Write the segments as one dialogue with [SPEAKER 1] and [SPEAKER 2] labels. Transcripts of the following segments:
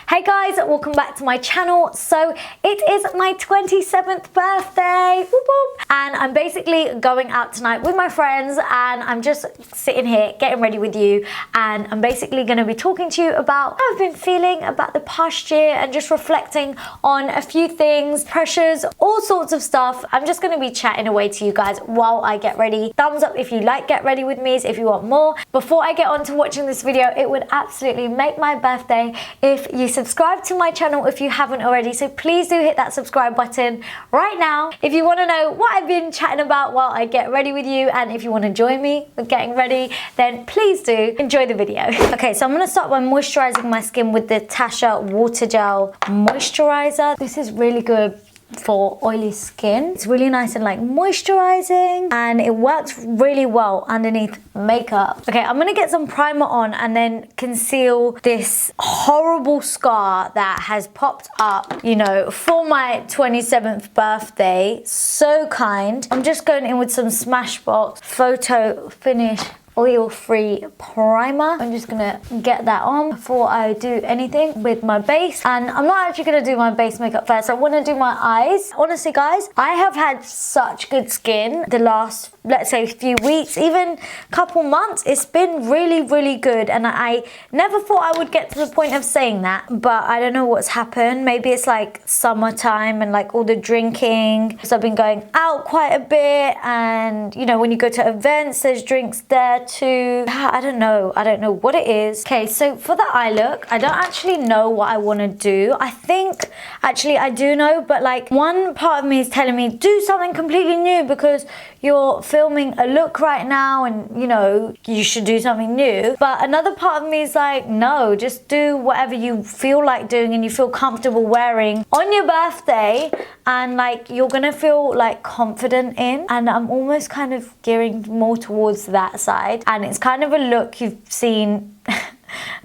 [SPEAKER 1] Hey guys, welcome back to my channel. So it is my 27th birthday, whoop whoop. And I'm basically going out tonight with my friends, and I'm just sitting here getting ready with you, and I'm basically going to be talking to you about how I've been feeling about the past year and just reflecting on a few things, pressures, all sorts of stuff. I'm just going to be chatting away to you guys while I get ready. Thumbs up if you like Get Ready With Me's if you want more. Before I get on to watching this video, it would absolutely make my birthday if you subscribe to my channel if you haven't already, so please do hit that subscribe button right now if you want to know what I've been chatting about while I get ready with you, and if you want to join me with getting ready, then please do enjoy the video. Okay, so I'm going to start by moisturizing my skin with the Tatcha Water Gel Moisturiser. This is really good for oily skin. It's really nice and like moisturizing, and it works really well underneath makeup. Okay, I'm gonna get some primer on and then conceal this horrible scar that has popped up, you know, for my 27th birthday. So kind. I'm just going in with some Smashbox Photo Finish oil-free primer. I'm just gonna get that on before I do anything with my base. And I'm not actually gonna do my base makeup first. I wanna do my eyes. Honestly guys, I have had such good skin the last, let's say, few weeks, even couple months. It's been really good, and I never thought I would get to the point of saying that, but I don't know what's happened. Maybe it's like summertime and like all the drinking, because I've been going out quite a bit, and you know, when you go to events there's drinks there too. I don't know what it is. Okay, so for the eye look, I don't actually know what I want to do. I think actually I do know, but like one part of me is telling me do something completely new because you're filming a look right now and you know you should do something new. But another part of me is like, no, just do whatever you feel like doing and you feel comfortable wearing on your birthday, and like you're gonna feel like confident in. And I'm almost kind of gearing more towards that side, and it's kind of a look you've seen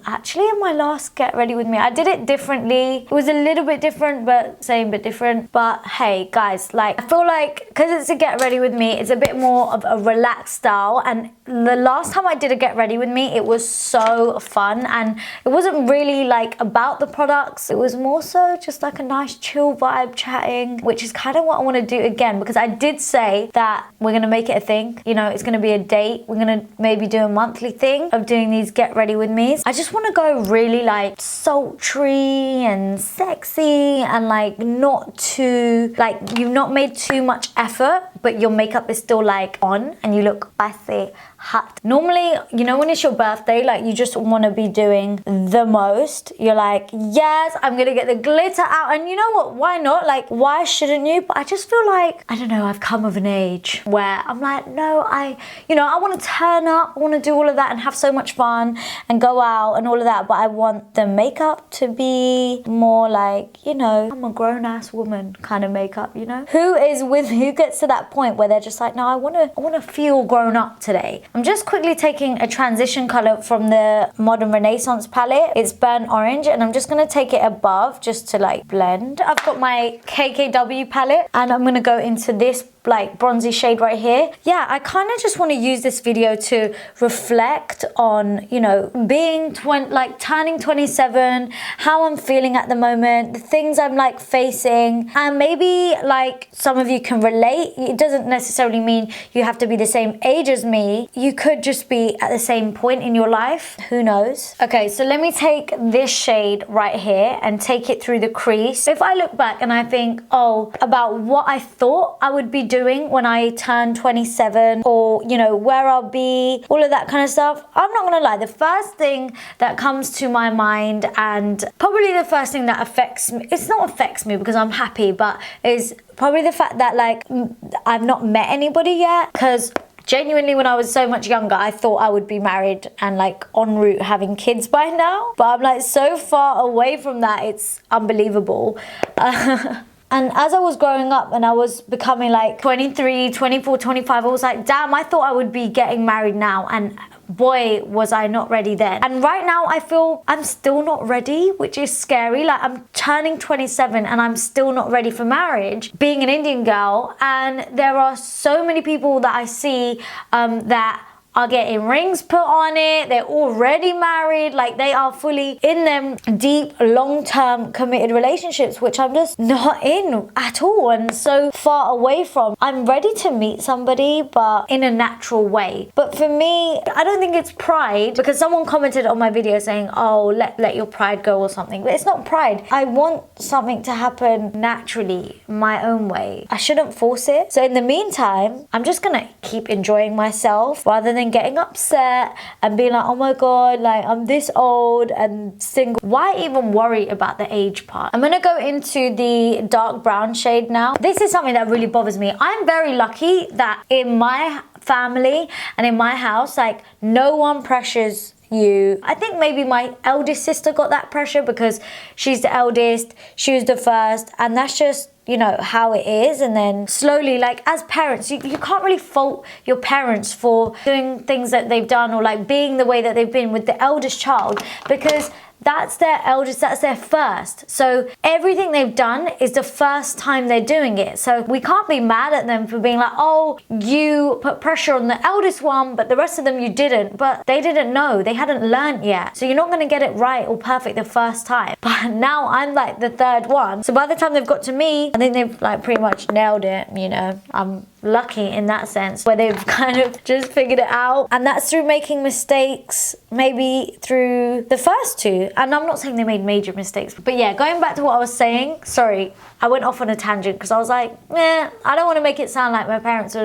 [SPEAKER 1] actually in my last Get Ready With Me. I did it differently. It was a little bit different, but same but different. But hey guys, like I feel like because it's a Get Ready With Me, it's a bit more of a relaxed style. And the last time I did a Get Ready With Me, it was so fun, and it wasn't really like about the products. It was more so just like a nice chill vibe chatting, which is kind of what I want to do again, because I did say that we're gonna make it a thing. You know, it's gonna be a date. We're gonna maybe do a monthly thing of doing these Get Ready With Me's. I just want to go really like sultry and sexy, and like not too, like you've not made too much effort, but your makeup is still like on and you look spicy hot. Normally, you know, when it's your birthday, like you just want to be doing the most. You're like, yes, I'm gonna get the glitter out, and you know what, why not? Like, why shouldn't you? But I just feel like, I don't know, I've come of an age where I'm like, no, I want to turn up, I want to do all of that and have so much fun and go out and all of that, but I want the makeup to be more like, you know, I'm a grown-ass woman kind of makeup, you know? Who gets to that point where they're just like, no, I want to feel grown up today. I'm just quickly taking a transition color from the Modern Renaissance palette. It's burnt orange, and I'm just going to take it above just to like blend. I've got my KKW palette, and I'm going to go into this like bronzy shade right here. Yeah, I kind of just want to use this video to reflect on, you know, being turning 27, how I'm feeling at the moment, the things I'm like facing, and maybe like some of you can relate. It doesn't necessarily mean you have to be the same age as me. You could just be at the same point in your life. Who knows? Okay, so let me take this shade right here and take it through the crease. If I look back and I think, oh, about what I thought I would be doing when I turn 27, or you know, where I'll be, all of that kind of stuff, I'm not gonna lie, the first thing that comes to my mind, and probably the first thing that affects me, it's not affects me because I'm happy, but is probably the fact that like I've not met anybody yet. Because genuinely, when I was so much younger, I thought I would be married and like en route having kids by now, but I'm like so far away from that, it's unbelievable. And as I was growing up and I was becoming like 23, 24, 25, I was like, damn, I thought I would be getting married now. And boy, was I not ready then. And right now I feel I'm still not ready, which is scary. Like I'm turning 27 and I'm still not ready for marriage, being an Indian girl. And there are so many people that I see that are getting rings put on it. They're already married. Like, they are fully in them deep, long-term committed relationships, which I'm just not in at all and so far away from. I'm ready to meet somebody, but in a natural way. But for me, I don't think it's pride, because someone commented on my video saying, oh, let your pride go or something. But it's not pride. I want something to happen naturally, my own way. I shouldn't force it. So in the meantime, I'm just gonna keep enjoying myself rather than getting upset and being like, oh my god, like, I'm this old and single. Why even worry about the age part? I'm gonna go into the dark brown shade now. This is something that really bothers me. I'm very lucky that in my family and in my house, like, no one pressures you. I think maybe my eldest sister got that pressure because she's the eldest, she was the first, and that's just, you know, how it is. And then slowly, like, as parents, you can't really fault your parents for doing things that they've done or like being the way that they've been with the eldest child, because that's their eldest, that's their first. So everything they've done is the first time they're doing it. So we can't be mad at them for being like, oh, you put pressure on the eldest one, but the rest of them you didn't. But they didn't know, they hadn't learned yet. So you're not gonna get it right or perfect the first time. But now I'm like the third one. So by the time they've got to me, I think they've like pretty much nailed it, you know. I'm lucky in that sense, where they've kind of just figured it out. And that's through making mistakes, maybe through the first two. And I'm not saying they made major mistakes, but yeah, going back to what I was saying, sorry, I went off on a tangent because I was like, I don't want to make it sound like my parents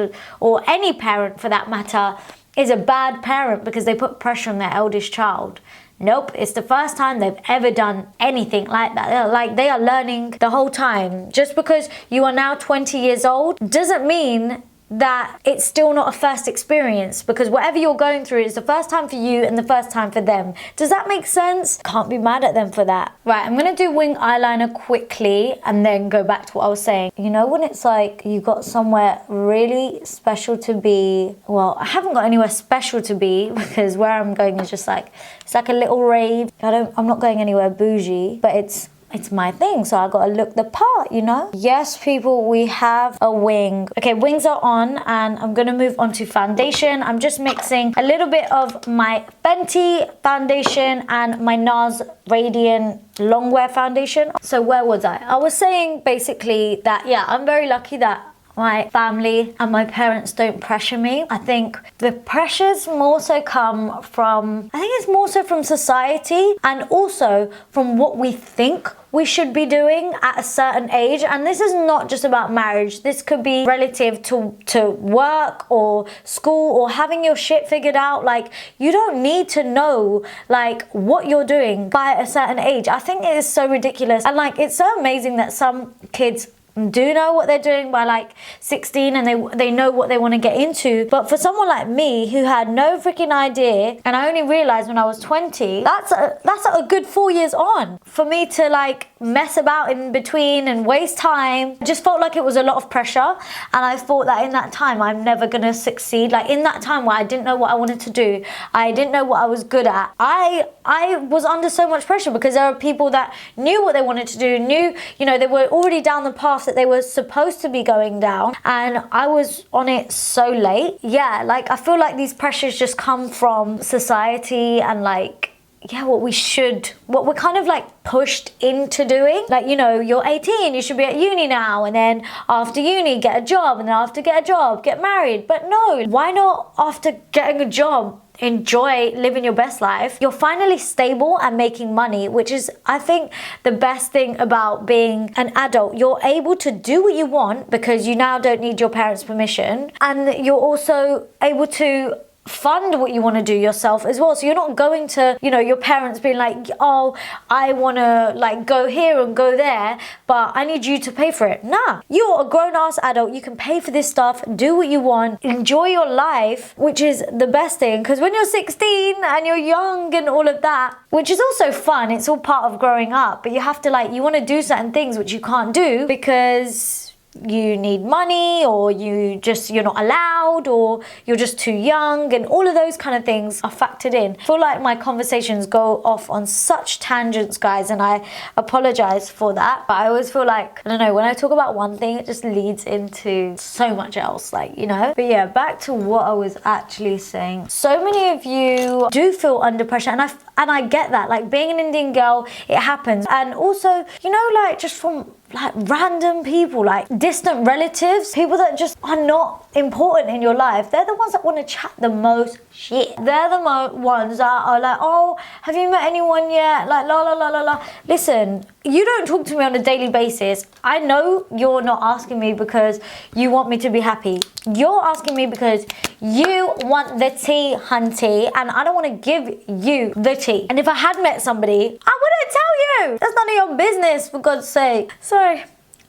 [SPEAKER 1] or any parent for that matter is a bad parent because they put pressure on their eldest child. Nope, it's the first time they've ever done anything like that. Like, they are learning the whole time. Just because you are now 20 years old doesn't mean that it's still not a first experience, because whatever you're going through is the first time for you and the first time for them. Does that make sense? Can't be mad at them for that. Right, I'm gonna do wing eyeliner quickly and then go back to what I was saying. You know when it's like you got somewhere really special to be? Well, I haven't got anywhere special to be because where I'm going is just like, it's like a little rave. I'm not going anywhere bougie, but it's my thing, so I gotta look the part, you know? Yes, people, we have a wing. Okay, wings are on, and I'm gonna move on to foundation. I'm just mixing a little bit of my Fenty Foundation and my NARS Radiant Longwear Foundation. So where was I? I was saying basically that, yeah, I'm very lucky that my family and my parents don't pressure me. I think the pressures more so come from, I think it's more so from society and also from what we think we should be doing at a certain age. And this is not just about marriage. This could be relative to work or school or having your shit figured out. Like, you don't need to know like what you're doing by a certain age. I think it is so ridiculous. And like, it's so amazing that some kids do know what they're doing by like 16 and they know what they want to get into. But for someone like me who had no freaking idea, and I only realized when I was 20, that's a good 4 years on for me to like mess about in between and waste time. I just felt like it was a lot of pressure, and I thought that in that time I'm never gonna succeed. Like, in that time where I didn't know what I wanted to do, I didn't know what I was good at, I was under so much pressure because there are people that knew what they wanted to do, knew, you know, they were already down the path that they were supposed to be going down, and I was on it so late. Yeah, like, I feel like these pressures just come from society and like, yeah, what we're kind of like pushed into doing. Like, you know, you're 18, you should be at uni now, and then after uni get a job, and then after get a job get married. But no, why not after getting a job enjoy living your best life? You're finally stable and making money, which is, I think, the best thing about being an adult. You're able to do what you want because you now don't need your parents' permission, and you're also able to fund what you want to do yourself as well. So you're not going to, you know, your parents being like, oh, I want to like go here and go there, but I need you to pay for it. Nah, you're a grown-ass adult. You can pay for this stuff, do what you want, enjoy your life, which is the best thing. Because when you're 16 and you're young and all of that, which is also fun, it's all part of growing up, but you have to like, you want to do certain things which you can't do because you need money, or you're not allowed, or you're just too young, and all of those kind of things are factored in. I feel like my conversations go off on such tangents, guys, and I apologize for that, but I always feel like, I don't know, when I talk about one thing, it just leads into so much else, like, you know. But yeah, back to what I was actually saying. So many of you do feel under pressure, and I get that. Like, being an Indian girl, it happens. And also, you know, like, just from like random people, like distant relatives, people that just are not important in your life, they're the ones that want to chat the most shit. They're the ones that are like, oh, have you met anyone yet? Like, la la la la la. Listen, you don't talk to me on a daily basis. I know you're not asking me because you want me to be happy. You're asking me because you want the tea, hunty, and I don't want to give you the tea. And if I had met somebody, I wouldn't tell you. That's none of your business, for God's sake. Sorry,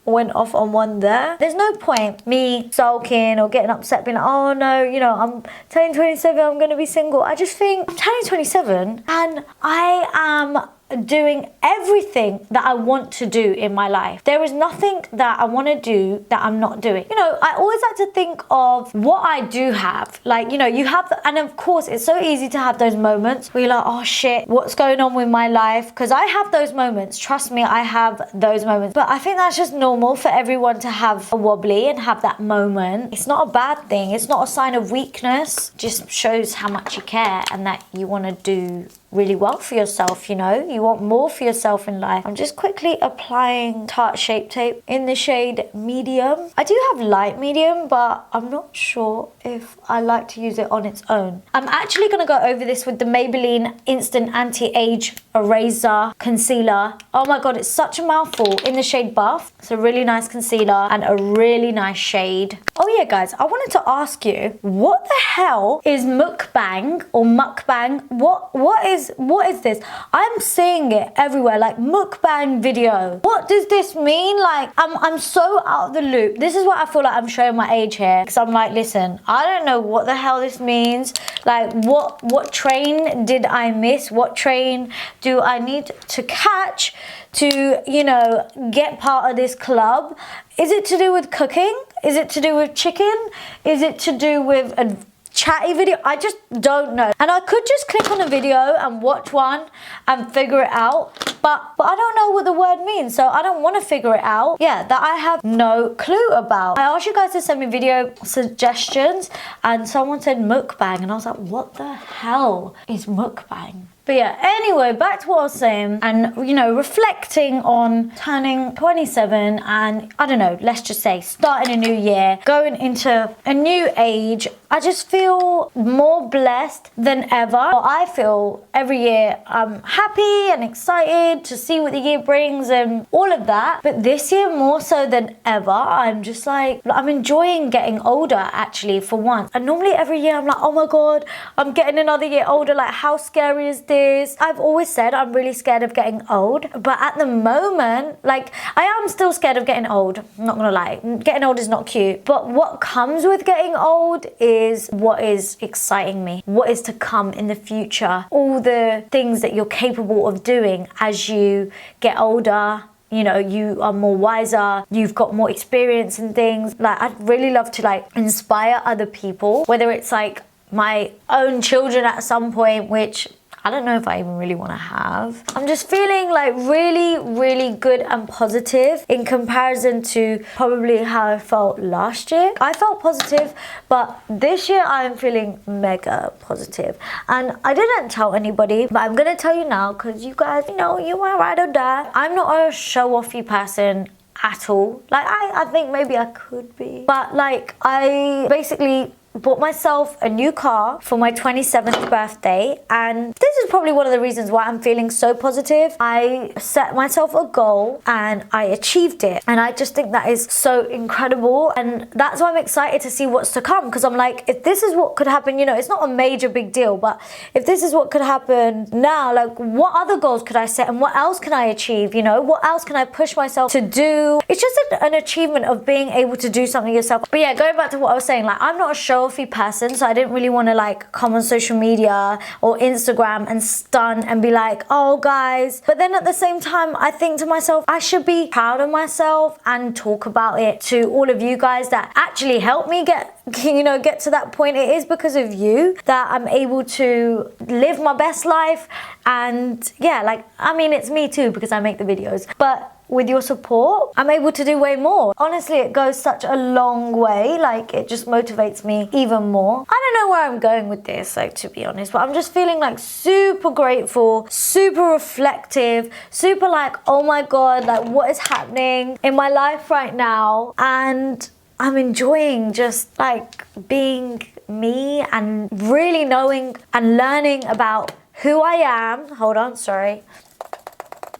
[SPEAKER 1] went off on one there. There's no point me sulking or getting upset, being like, oh no, you know, I'm turning 27, I'm gonna be single. I just think I'm turning 27 and I am doing everything that I want to do in my life. There is nothing that I want to do that I'm not doing. You know, I always like to think of what I do have. Like, you know, you have, and of course, it's so easy to have those moments where you're like, oh shit, what's going on with my life? Because I have those moments. Trust me, I have those moments. But I think that's just normal for everyone to have a wobbly and have that moment. It's not a bad thing. It's not a sign of weakness. It just shows how much you care and that you want to do really well for yourself, you know? You want more for yourself in life. I'm just quickly applying Tarte Shape Tape in the shade medium. I do have light medium, but I'm not sure if I like to use it on its own. I'm actually gonna go over this with the Maybelline Instant Anti-Age Eraser Concealer. Oh my God, it's such a mouthful, in the shade Buff. It's a really nice concealer and a really nice shade. Oh yeah, guys, I wanted to ask you, what the hell is mukbang or mukbang? What is this? I'm seeing it everywhere, like mukbang video. What does this mean? Like, I'm so out of the loop. This is what I feel like I'm showing my age here, because I'm like, listen, I don't know what the hell this means. Like, what train did I miss? What train do I need to catch to, you know, get part of this club? Is it to do with cooking? Is it to do with chicken? Is it to do with a chatty video? I just don't know. And I could just click on a video and watch one and figure it out, but I don't know what the word means, so I don't want to figure it out. Yeah, that I have no clue about. I asked you guys to send me video suggestions and someone said mukbang and I was like, what the hell is mukbang? But yeah, anyway, back to what I was saying, and, you know, reflecting on turning 27 and, I don't know, let's just say starting a new year, going into a new age. I just feel more blessed than ever. I feel every year I'm happy and excited to see what the year brings and all of that. But this year, more so than ever, I'm just like, I'm enjoying getting older, actually, for once. And normally every year I'm like, oh my God, I'm getting another year older. Like, how scary is this? I've always said I'm really scared of getting old. But at the moment, like, I am still scared of getting old. I'm not gonna lie. Getting old is not cute. But what comes with getting old is what is exciting me, what is to come in the future, all the things that you're capable of doing as you get older. You know, you are more wiser, you've got more experience in things. Like, I'd really love to, like, inspire other people, whether it's like my own children at some point, which I don't know if I even really want to have. I'm just feeling like really, really good and positive in comparison to probably how I felt last year. I felt positive, but this year I'm feeling mega positive. And I didn't tell anybody, but I'm going to tell you now, because you guys, you know, you are ride or die. I'm not a show-offy person at all. Like, I think maybe I could be. But, like, I basically bought myself a new car for my 27th birthday, and this is probably one of the reasons why I'm feeling so positive. I set myself a goal and I achieved it, and I just think that is so incredible, and that's why I'm excited to see what's to come, because I'm like, if this is what could happen, you know, it's not a major big deal, but if this is what could happen now, like, what other goals could I set and what else can I achieve? You know, what else can I push myself to do? It's just an achievement of being able to do something yourself. But yeah, going back to what I was saying, like, I'm not a show selfie person, so I didn't really want to like come on social media or Instagram and stunt and be like, oh guys. But then at the same time, I think to myself, I should be proud of myself and talk about it to all of you guys that actually helped me get to that point. It is because of you that I'm able to live my best life. And yeah, like, I mean, it's me too because I make the videos, but with your support, I'm able to do way more. Honestly, it goes such a long way. Like, it just motivates me even more. I don't know where I'm going with this, like, to be honest, but I'm just feeling like super grateful, super reflective, super like, oh my God, like what is happening in my life right now? And I'm enjoying just like being me and really knowing and learning about who I am. Hold on, sorry.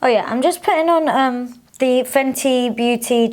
[SPEAKER 1] Oh yeah, I'm just putting on the Fenty Beauty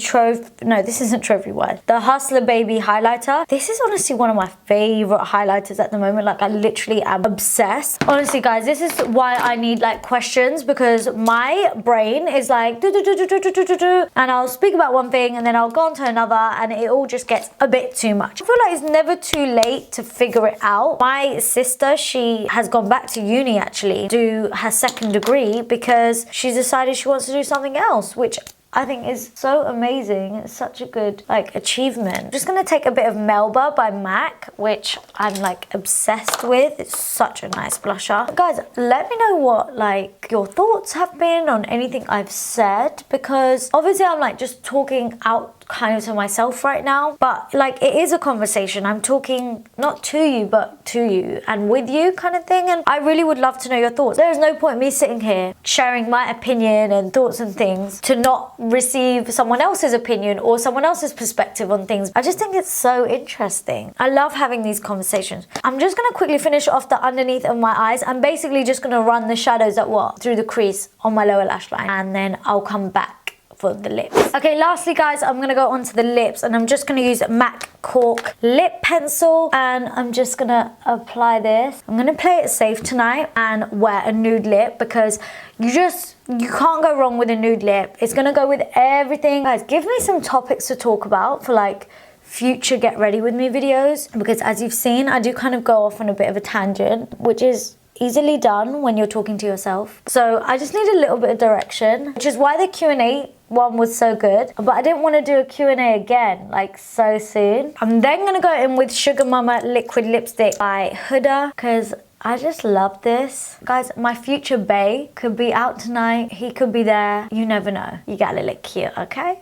[SPEAKER 1] no, this isn't Trophy Word. The Hustla Baby highlighter. This is honestly one of my favorite highlighters at the moment. Like, I literally am obsessed. Honestly, guys, this is why I need like questions, because my brain is like and I'll speak about one thing and then I'll go on to another and it all just gets a bit too much. I feel like it's never too late to figure it out. My sister, she has gone back to uni actually, do her second degree because she's decided she wants to do something else, which I think is so amazing. It's such a good like achievement. I'm just gonna take a bit of Melba by MAC, which I'm like obsessed with. It's such a nice blusher. Guys, let me know what like your thoughts have been on anything I've said, because obviously I'm like just talking out kind of to myself right now, but like it is a conversation. I'm talking not to you but to you and with you kind of thing, and I really would love to know your thoughts. There is no point me sitting here sharing my opinion and thoughts and things to not receive someone else's opinion or someone else's perspective on things. I just think it's so interesting. I love having these conversations. I'm just gonna quickly finish off the underneath of my eyes. I'm basically just gonna run the shadows through the crease on my lower lash line, and then I'll come back for the lips. Okay, lastly guys, I'm gonna go on to the lips, and I'm just gonna use MAC Cork Lip Pencil, and I'm just gonna apply this. I'm gonna play it safe tonight and wear a nude lip, because you can't go wrong with a nude lip. It's gonna go with everything. Guys, give me some topics to talk about for like future Get Ready With Me videos, because as you've seen, I do kind of go off on a bit of a tangent, which is easily done when you're talking to yourself. So I just need a little bit of direction, which is why the Q&A one was so good, but I didn't want to do a Q&A again like so soon. I'm then gonna go in with Sugarmama liquid lipstick by Huda, because I just love this. Guys, my future bae could be out tonight. He could be there. You never know. You gotta look cute, okay?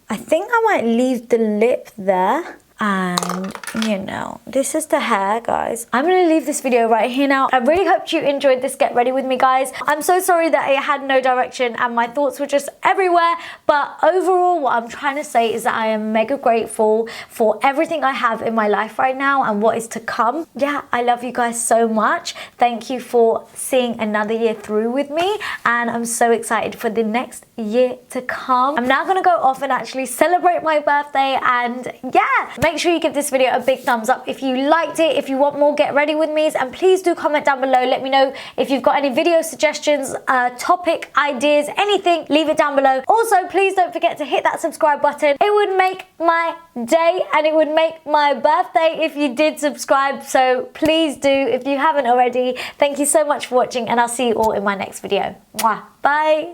[SPEAKER 1] I think I might leave the lip there. And you know, this is the hair, guys. I'm gonna leave this video right here now. I really hope you enjoyed this Get Ready With Me, guys. I'm so sorry that it had no direction and my thoughts were just everywhere, but overall what I'm trying to say is that I am mega grateful for everything I have in my life right now and what is to come. Yeah, I love you guys so much. Thank you for seeing another year through with me, and I'm so excited for the next year to come. I'm now gonna go off and actually celebrate my birthday, and yeah, make sure you give this video a big thumbs up if you liked it, if you want more Get Ready With Me's, and please do comment down below. Let me know if you've got any video suggestions, topic ideas, anything, leave it down below. Also, please don't forget to hit that subscribe button. It would make my day and it would make my birthday if you did subscribe, so please do if you haven't already. Thank you so much for watching, and I'll see you all in my next video. Mwah. Bye.